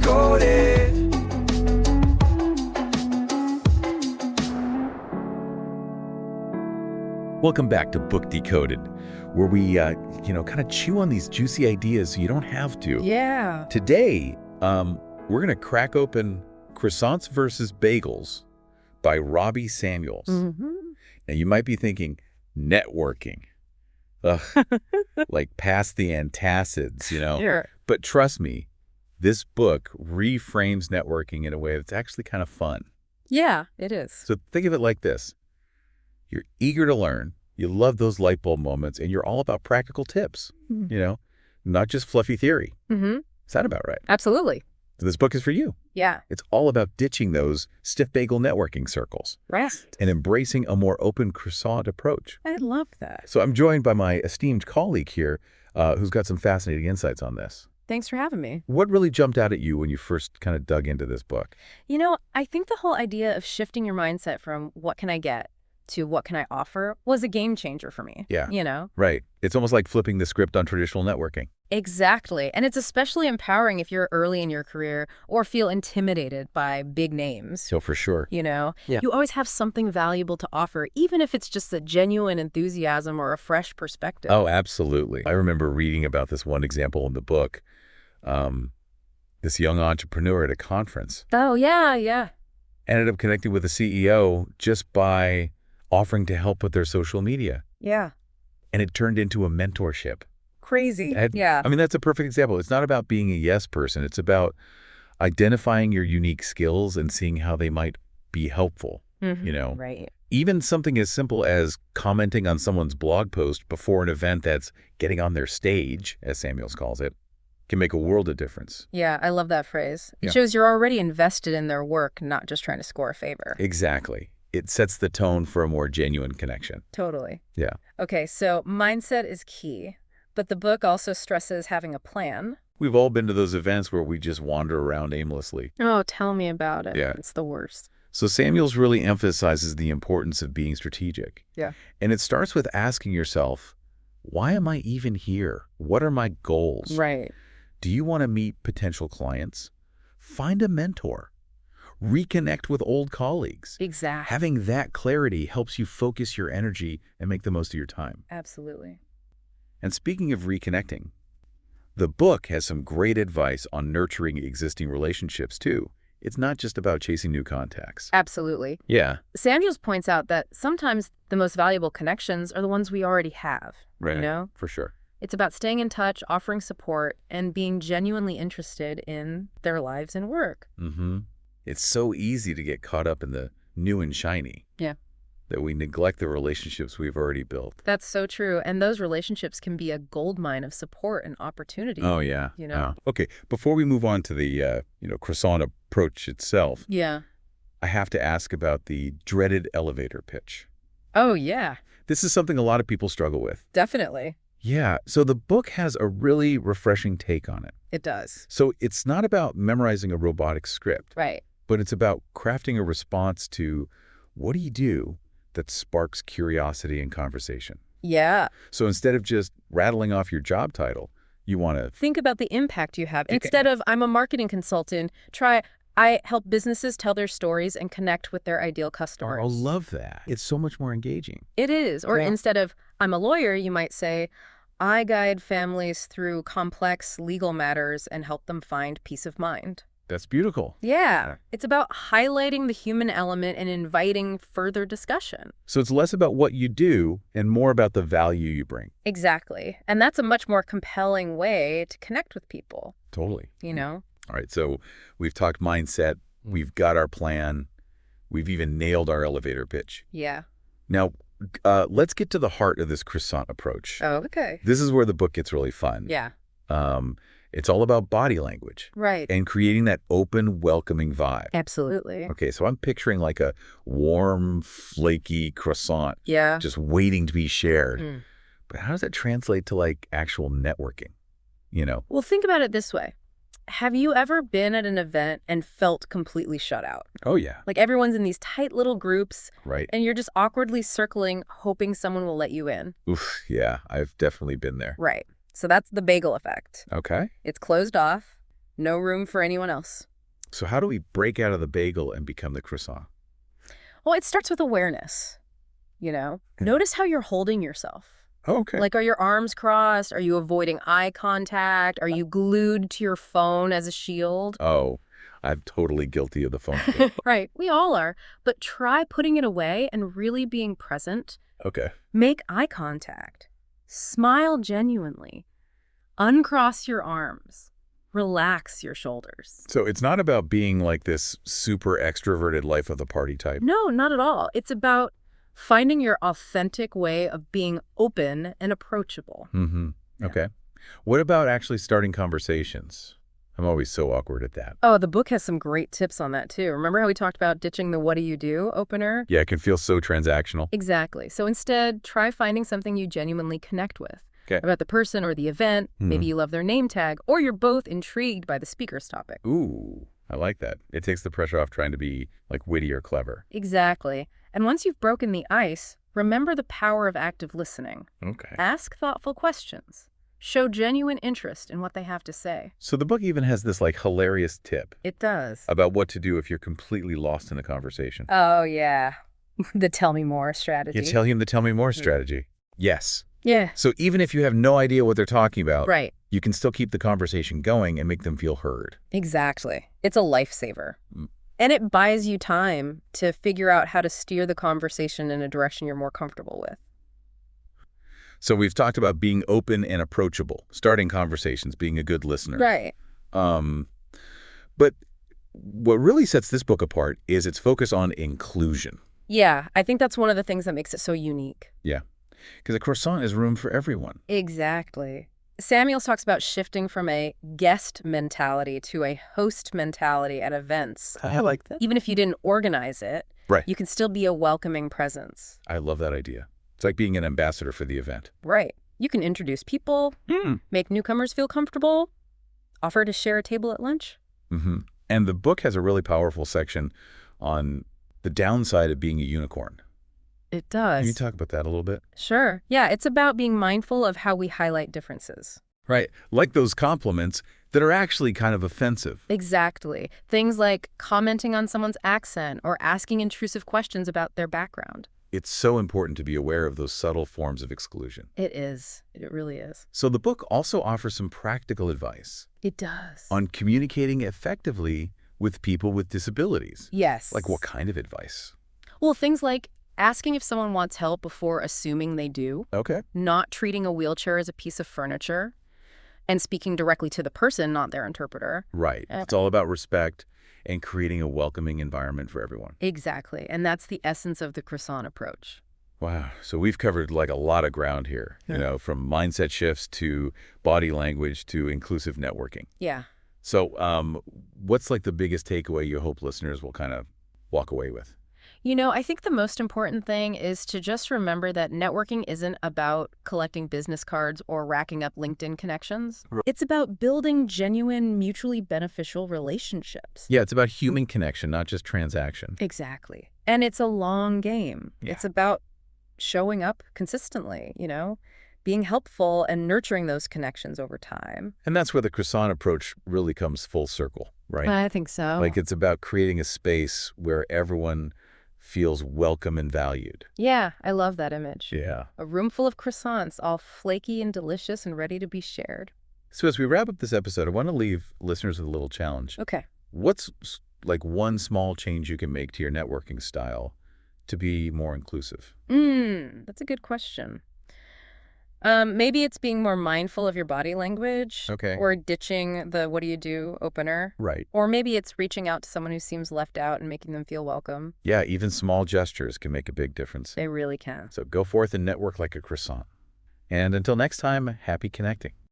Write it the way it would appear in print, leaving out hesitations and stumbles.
Decoded. Welcome back to Book Decoded, where we, kind of chew on these juicy ideas so you don't have to. Yeah. Today, we're going to crack open Croissants versus Bagels by Robbie Samuels. Mm-hmm. Now, you might be thinking, networking. Ugh, like past the antacids, Sure. But trust me, this book reframes networking in a way that's actually kind of fun. Yeah, it is. So think of it like this. You're eager to learn, you love those light bulb moments, and you're all about practical tips, not just fluffy theory. Mm-hmm. Is that about right? Absolutely. So this book is for you. Yeah. It's all about ditching those stiff bagel networking circles Right. and embracing a more open croissant approach. I love that. So I'm joined by my esteemed colleague here who's got some fascinating insights on this. Thanks for having me. What really jumped out at you when you first kind of dug into this book? I think the whole idea of shifting your mindset from what can I get to what can I offer was a game changer for me. Yeah. Right. It's almost like flipping the script on traditional networking. Exactly. And it's especially empowering if you're early in your career or feel intimidated by big names. So for sure. You always have something valuable to offer, even if it's just a genuine enthusiasm or a fresh perspective. Oh, absolutely. I remember reading about this one example in the book. This young entrepreneur at a conference Oh, yeah. ended up connecting with the CEO just by offering to help with their social media. Yeah. And it turned into a mentorship. Crazy. And, Yeah. I mean, that's a perfect example. It's not about being a yes person. It's about identifying your unique skills and seeing how they might be helpful, Right. Even something as simple as commenting on someone's blog post before an event that's getting on their stage, as Samuels calls it, can make a world of difference. Yeah, I love that phrase. It Yeah. shows you're already invested in their work, not just trying to score a favor. Exactly. It sets the tone for a more genuine connection. Totally. Yeah. Okay, so mindset is key, but the book also stresses having a plan. We've all been to those events where we just wander around aimlessly. Oh, tell me about it. Yeah. It's the worst. So Samuels really emphasizes the importance of being strategic. Yeah. And it starts with asking yourself, why am I even here? What are my goals? Right. Do you want to meet potential clients? Find a mentor. Reconnect with old colleagues. Exactly. Having that clarity helps you focus your energy and make the most of your time. Absolutely. And speaking of reconnecting, the book has some great advice on nurturing existing relationships too. It's not just about chasing new contacts. Absolutely. Yeah. Samuels points out that sometimes the most valuable connections are the ones we already have. Right. For sure. It's about staying in touch, offering support, and being genuinely interested in their lives and work. Mm-hmm. It's so easy to get caught up in the new and shiny. Yeah. That we neglect the relationships we've already built. That's so true. And those relationships can be a goldmine of support and opportunity. Oh, yeah. Okay, before we move on to the, croissant approach itself, Yeah. I have to ask about the dreaded elevator pitch. Oh, yeah. This is something a lot of people struggle with. Definitely. Yeah, so the book has a really refreshing take on it. It does. So it's not about memorizing a robotic script, Right. but it's about crafting a response to what do you do that sparks curiosity and conversation. Yeah. So instead of just rattling off your job title, you want to Think about the impact you have. Instead of, I'm a marketing consultant, try, I help businesses tell their stories and connect with their ideal customers. I love that. It's so much more engaging. It is. Or Yeah. instead of, I'm a lawyer, you might say, I guide families through complex legal matters and help them find peace of mind. That's beautiful. Yeah. It's about highlighting the human element and inviting further discussion. So it's less about what you do and more about the value you bring. Exactly. And that's a much more compelling way to connect with people, Totally. All right, so we've talked mindset, we've got our plan, we've even nailed our elevator pitch. Yeah. Now, let's get to the heart of this croissant approach. Oh, okay. This is where the book gets really fun. Yeah. It's all about body language. Right. And creating that open, welcoming vibe. Absolutely. Okay, so I'm picturing like a warm, flaky croissant Yeah. just waiting to be shared. But how does that translate to like actual networking? Well, think about it this way. Have you ever been at an event and felt completely shut out? Oh, yeah. Like everyone's in these tight little groups Right. and you're just awkwardly circling, hoping someone will let you in. Oof, yeah, I've definitely been there. Right. So that's the bagel effect. Okay. It's closed off. No room for anyone else. So how do we break out of the bagel and become the croissant? Well, it starts with awareness, Notice how you're holding yourself. Oh, okay. Like, are your arms crossed? Are you avoiding eye contact? Are you glued to your phone as a shield? Oh, I'm totally guilty of the phone thing. Right, we all are. But try putting it away and really being present. Okay. Make eye contact. Smile genuinely. Uncross your arms. Relax your shoulders. So it's not about being like this super extroverted life of the party type. No, not at all. It's about finding your authentic way of being open and approachable. Mm-hmm. Yeah. Okay. What about actually starting conversations? I'm always so awkward at that. Oh, the book has some great tips on that, too. Remember how we talked about ditching the what do you do opener? Yeah, it can feel so transactional. Exactly. So instead, try finding something you genuinely connect with. Okay. About the person or the event. Maybe you love their name tag, or you're both intrigued by the speaker's topic. Ooh, I like that. It takes the pressure off trying to be like witty or clever. Exactly. And once you've broken the ice, remember the power of active listening. Okay. Ask thoughtful questions. Show genuine interest in what they have to say. So the book even has this like hilarious tip It does. about what to do if you're completely lost in a conversation. Oh, yeah. The tell me more strategy. You tell him the tell me more strategy. Yes. Yeah. So even if you have no idea what they're talking about, Right. you can still keep the conversation going and make them feel heard. Exactly. It's a lifesaver. And it buys you time to figure out how to steer the conversation in a direction you're more comfortable with. So we've talked about being open and approachable, starting conversations, being a good listener. Right. But what really sets this book apart is its focus on inclusion. Yeah, I think that's one of the things that makes it so unique. Yeah, because a croissant is room for everyone. Exactly. Samuels talks about shifting from a guest mentality to a host mentality at events. I like that. Even if you didn't organize it, Right. you can still be a welcoming presence. I love that idea. It's like being an ambassador for the event. Right. You can introduce people, make newcomers feel comfortable, offer to share a table at lunch. Mm-hmm. And the book has a really powerful section on the downside of being a unicorn. It does. Can you talk about that a little bit? Sure. Yeah, it's about being mindful of how we highlight differences. Right. Like those compliments that are actually kind of offensive. Exactly. Things like commenting on someone's accent or asking intrusive questions about their background. It's so important to be aware of those subtle forms of exclusion. It is. It really is. So the book also offers some practical advice It does. on communicating effectively with people with disabilities. Yes. Like what kind of advice? Well, things like asking if someone wants help before assuming they do, Okay. not treating a wheelchair as a piece of furniture, and speaking directly to the person, not their interpreter. Right. It's all about respect and creating a welcoming environment for everyone. Exactly. And that's the essence of the croissant approach. Wow. So we've covered like a lot of ground here, from mindset shifts to body language to inclusive networking. Yeah. So what's like the biggest takeaway you hope listeners will kind of walk away with? I think the most important thing is to just remember that networking isn't about collecting business cards or racking up LinkedIn connections. Right. It's about building genuine, mutually beneficial relationships. Yeah, it's about human connection, not just transaction. Exactly. And it's a long game. Yeah. It's about showing up consistently, being helpful and nurturing those connections over time. And that's where the croissant approach really comes full circle, right? I think so. Like it's about creating a space where everyone feels welcome and valued. Yeah, I love that image. Yeah. A room full of croissants, all flaky and delicious and ready to be shared. So as we wrap up this episode, I want to leave listeners with a little challenge. Okay. What's like one small change you can make to your networking style to be more inclusive? That's a good question. Maybe it's being more mindful of your body language. Okay. Or ditching the what do you do opener. Right. Or maybe it's reaching out to someone who seems left out and making them feel welcome. Yeah, even small gestures can make a big difference. They really can. So go forth and network like a croissant. And until next time, happy connecting.